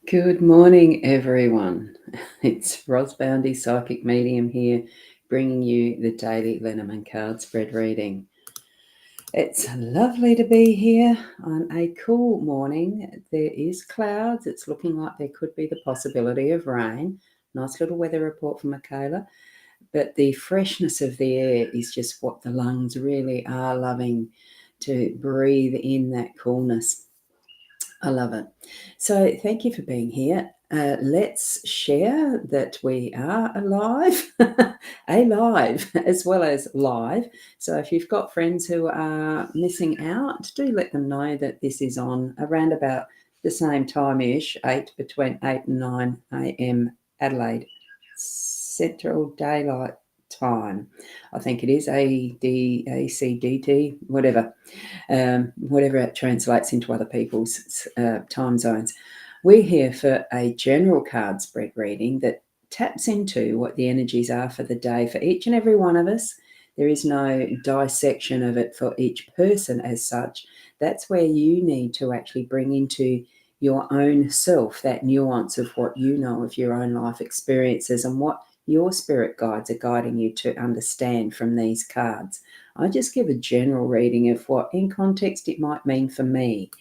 Good morning, everyone. It's Boundy, Psychic Medium here, bringing you the daily Lenormand card spread reading. It's lovely to be here on a cool morning. There is clouds. It's looking like there could be the possibility of rain. Nice little weather report from Michaela. But the freshness of the air is just what the lungs really are loving, to breathe in that coolness. I love it. So thank you for being here. Let's share that we are alive, alive as well as live. So if you've got friends who are missing out, do let them know that this is on around about the same time-ish, between 8 and 9 a.m. Adelaide Central Daylight Time. I think it is ADACDT, whatever it translates into other people's time zones. We're here for a general card spread reading that taps into what the energies are for the day for each and every one of us. There is no dissection of it for each person as such. That's where you need to actually bring into your own self that nuance of what you know of your own life experiences and what your spirit guides are guiding you to understand from these cards. I just give a general reading of what in context it might mean for me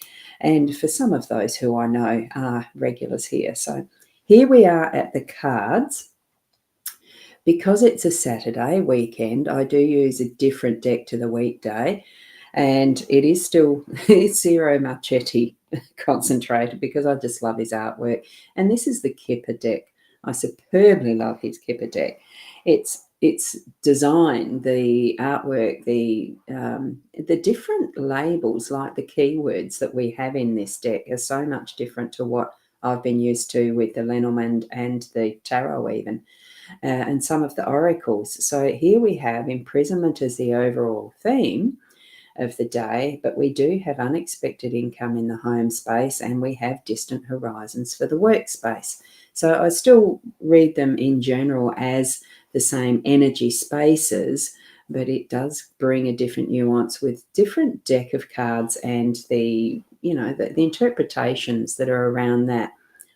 and for some of those who I know are regulars here. So here we are at the cards. Because it's a Saturday weekend, I do use a different deck to the weekday, and it is still Zero Marchetti concentrated because I just love his artwork. And this is the Kipper deck. I superbly love his Kipper deck. It's design, the artwork, the different labels, like the keywords that we have in this deck, are so much different to what I've been used to with the Lenormand and the tarot even. And some of the oracles. So here we have imprisonment as the overall theme of the day, but we do have unexpected income in the home space, and we have distant horizons for the workspace. So I still read them in general as the same energy spaces, but it does bring a different nuance with different deck of cards and the interpretations that are around that.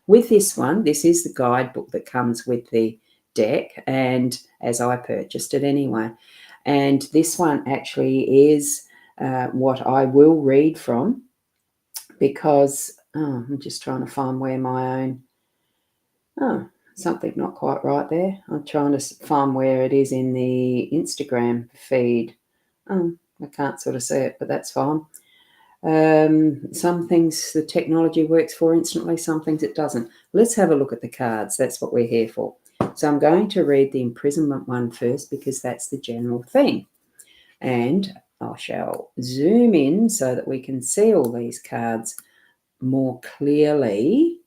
With this one, this is the guidebook that comes with the deck, and as I purchased it anyway. And this one actually is what I will read from, because I'm just trying to find where my own something not quite right there. I'm trying to find where it is in the Instagram feed. I can't sort of see it, but that's fine. Some things the technology works for instantly, some things it doesn't. Let's have a look at the cards. That's what we're here for. So I'm going to read the imprisonment one first because that's the general theme. And I shall zoom in so that we can see all these cards more clearly.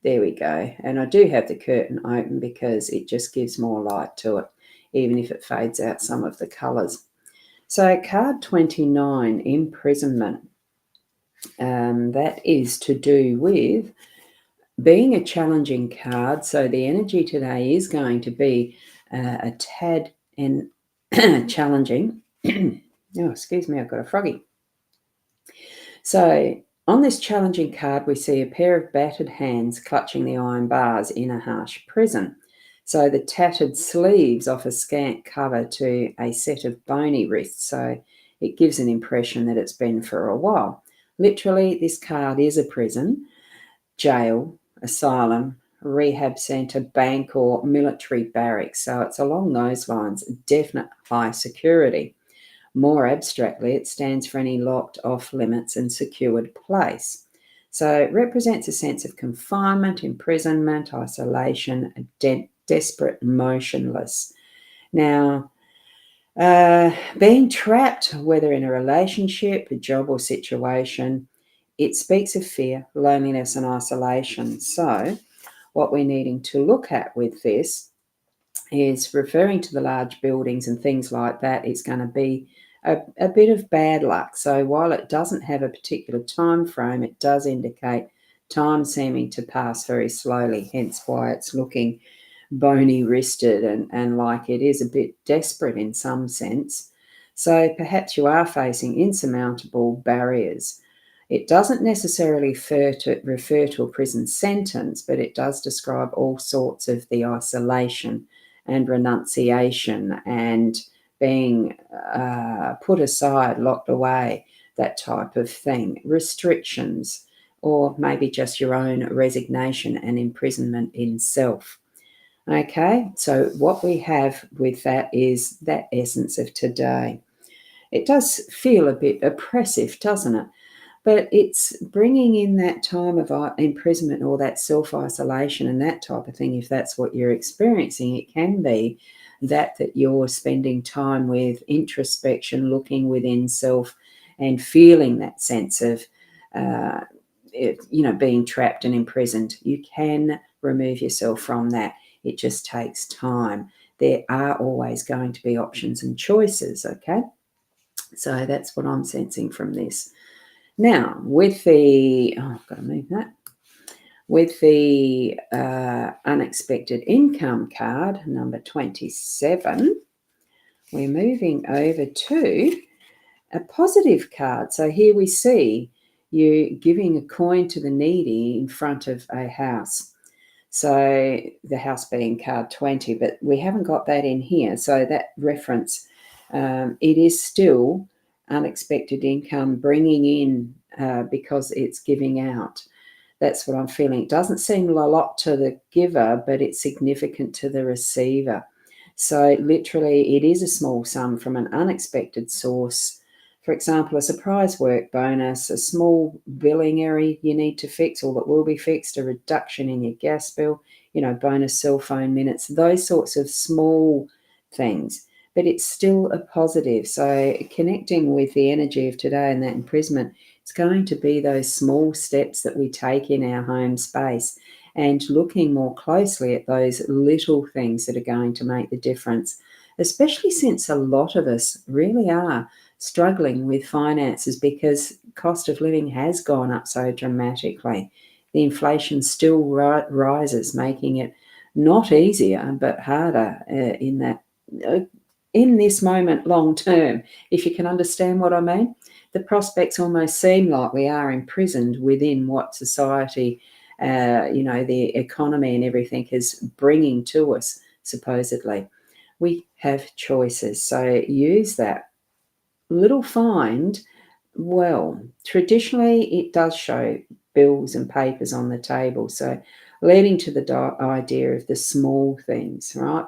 There we go. And I do have the curtain open because it just gives more light to it, even if it fades out some of the colours. So card 29, imprisonment. That is to do with being a challenging card. So the energy today is going to be a tad and challenging. Oh, excuse me, I've got a froggy. So on this challenging card, we see a pair of battered hands clutching the iron bars in a harsh prison. So the tattered sleeves offer scant cover to a set of bony wrists. So it gives an impression that it's been for a while. Literally, this card is a prison, jail, asylum, rehab centre, bank, or military barracks. So it's along those lines, definite high security. More abstractly, it stands for any locked off limits and secured place. So it represents a sense of confinement, imprisonment, isolation, desperate, motionless. Now, being trapped, whether in a relationship, a job, or situation, it speaks of fear, loneliness, and isolation. So what we're needing to look at with this is referring to the large buildings and things like that. It's going to be a bit of bad luck. So while it doesn't have a particular time frame, it does indicate time seeming to pass very slowly, hence why it's looking bony wristed and like it is a bit desperate in some sense. So perhaps you are facing insurmountable barriers. It doesn't necessarily refer to a prison sentence, but it does describe all sorts of the isolation and renunciation and being put aside, locked away, that type of thing, restrictions, or maybe just your own resignation and imprisonment in self. Okay, so what we have with that is that essence of today. It does feel a bit oppressive, doesn't it? But it's bringing in that time of imprisonment or that self-isolation and that type of thing. If that's what you're experiencing, it can be that you're spending time with introspection, looking within self and feeling that sense of, being trapped and imprisoned. You can remove yourself from that. It just takes time. There are always going to be options and choices, okay? So that's what I'm sensing from this. Now, with the, I've got to move that. With the unexpected income card, number 27, we're moving over to a positive card. So here we see you giving a coin to the needy in front of a house. So the house being card 20, but we haven't got that in here. So that reference, it is still unexpected income bringing in because it's giving out. That's what I'm feeling. It doesn't seem a lot to the giver, but it's significant to the receiver. So literally, it is a small sum from an unexpected source. For example, a surprise work bonus, a small billing area you need to fix or that will be fixed, a reduction in your gas bill, bonus cell phone minutes, those sorts of small things. But it's still a positive. So connecting with the energy of today and that imprisonment, it's going to be those small steps that we take in our home space and looking more closely at those little things that are going to make the difference, especially since a lot of us really are struggling with finances because cost of living has gone up so dramatically. The inflation still rises, making it not easier but harder in this moment long term, if you can understand what I mean. The prospects almost seem like we are imprisoned within what society, the economy and everything is bringing to us, supposedly. We have choices, so use that. Little find, well, traditionally it does show bills and papers on the table, so leading to the idea of the small things, right?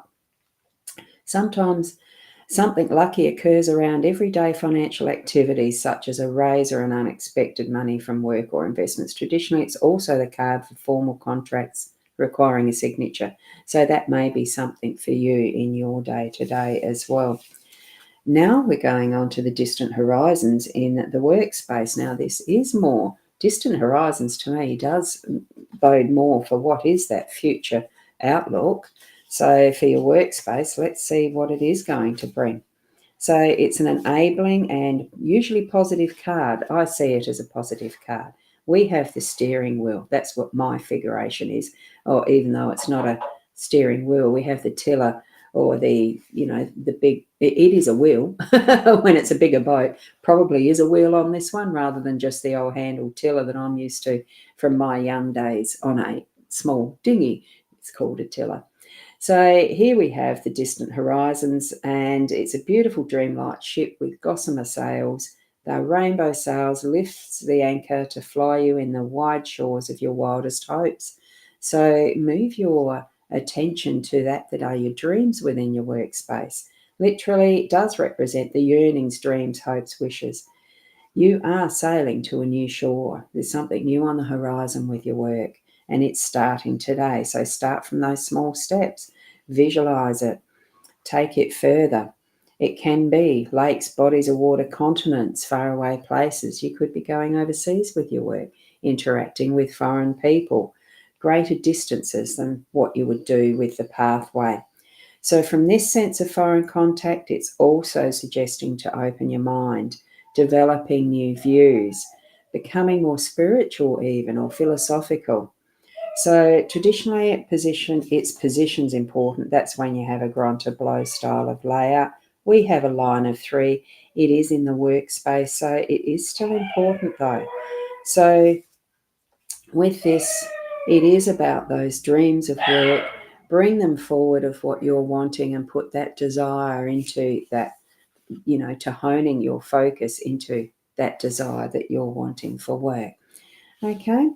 Sometimes something lucky occurs around everyday financial activities, such as a raise or an unexpected money from work or investments. Traditionally, it's also the card for formal contracts requiring a signature. So that may be something for you in your day-to-day as well. Now we're going on to the distant horizons in the workspace. Now, this is more distant horizons to me does bode more for what is that future outlook. So for your workspace, let's see what it is going to bring. So it's an enabling and usually positive card. I see it as a positive card. We have the steering wheel. That's what my figuration is. Or even though it's not a steering wheel, we have the tiller or the big, it is a wheel when it's a bigger boat, probably is a wheel on this one rather than just the old handled tiller that I'm used to from my young days on a small dinghy. It's called a tiller. So here we have the distant horizons, and it's a beautiful dreamlight ship with gossamer sails. The rainbow sails lifts the anchor to fly you in the wide shores of your wildest hopes. So move your attention to that are your dreams within your workspace. Literally, it does represent the yearnings, dreams, hopes, wishes. You are sailing to a new shore. There's something new on the horizon with your work, and it's starting today. So start from those small steps. Visualize it. Take it further. It can be lakes, bodies of water, continents, faraway places. You could be going overseas with your work, interacting with foreign people, greater distances than what you would do with the pathway. So from this sense of foreign contact, it's also suggesting to open your mind, developing new views, becoming more spiritual even, or philosophical. So traditionally, its position's important. That's when you have a grunter blow style of layout. We have a line of 3. It is in the workspace, so it is still important though. So with this, it is about those dreams of work. Bring them forward of what you're wanting and put that desire into that, to honing your focus into that desire that you're wanting for work. Okay,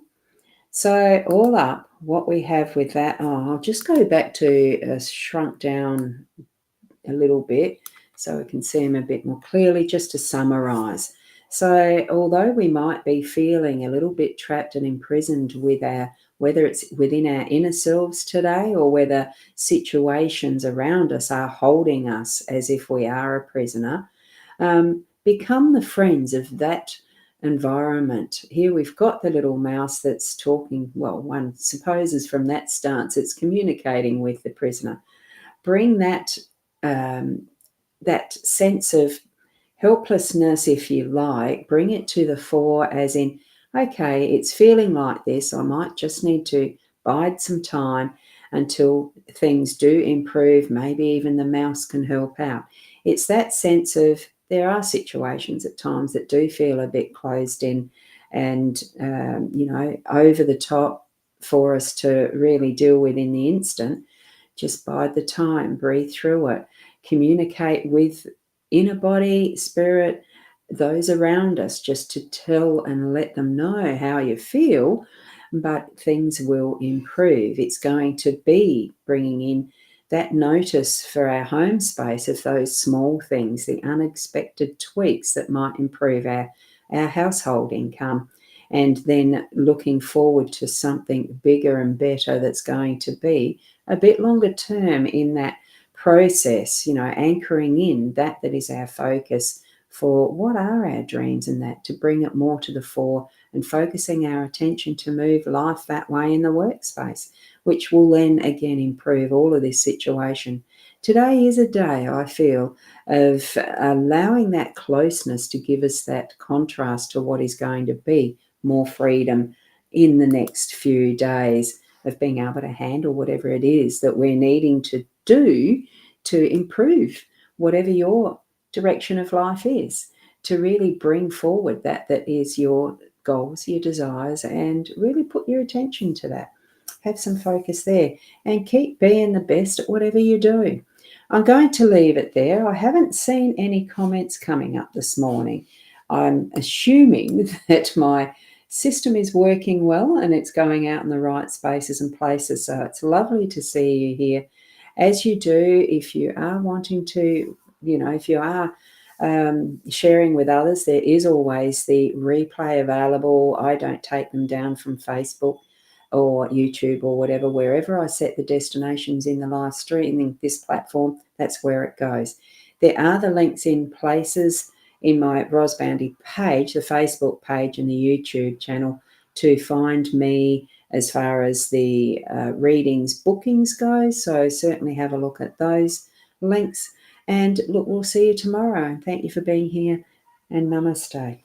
so all up, what we have with that, I'll just go back to shrunk down a little bit so we can see them a bit more clearly, just to summarize. So although we might be feeling a little bit trapped and imprisoned with whether it's within our inner selves today or whether situations around us are holding us as if we are a prisoner, become the friends of that environment. Here we've got the little mouse that's talking. Well, one supposes from that stance it's communicating with the prisoner. Bring that that sense of helplessness, if you like, bring it to the fore, as in, okay, it's feeling like this. I might just need to bide some time until things do improve. Maybe even the mouse can help out. It's that sense of there are situations at times that do feel a bit closed in and, over the top for us to really deal with in the instant. Just bide the time, breathe through it, communicate with inner body, spirit, those around us, just to tell and let them know how you feel, but things will improve. It's going to be bringing in that notice for our home space of those small things, the unexpected tweaks that might improve our household income, and then looking forward to something bigger and better that's going to be a bit longer term in that process, anchoring in that is our focus for what are our dreams, and that to bring it more to the fore and focusing our attention to move life that way in the workspace, which will then again improve all of this situation. Today is a day, I feel, of allowing that closeness to give us that contrast to what is going to be more freedom in the next few days, of being able to handle whatever it is that we're needing to do to improve whatever your direction of life is, to really bring forward that is your goals, your desires, and really put your attention to that. Have some focus there and keep being the best at whatever you do. I'm going to leave it there. I haven't seen any comments coming up this morning. I'm assuming that my system is working well and it's going out in the right spaces and places. So it's lovely to see you here. As you do, if you are wanting to, if you are sharing with others, there is always the replay available. I don't take them down from Facebook or YouTube or whatever. Wherever I set the destinations in the live streaming, this platform, that's where it goes. There are the links in places in my Boundy page, the Facebook page and the YouTube channel, to find me as far as the readings bookings go. So certainly have a look at those links. And look, we'll see you tomorrow. Thank you for being here, and namaste.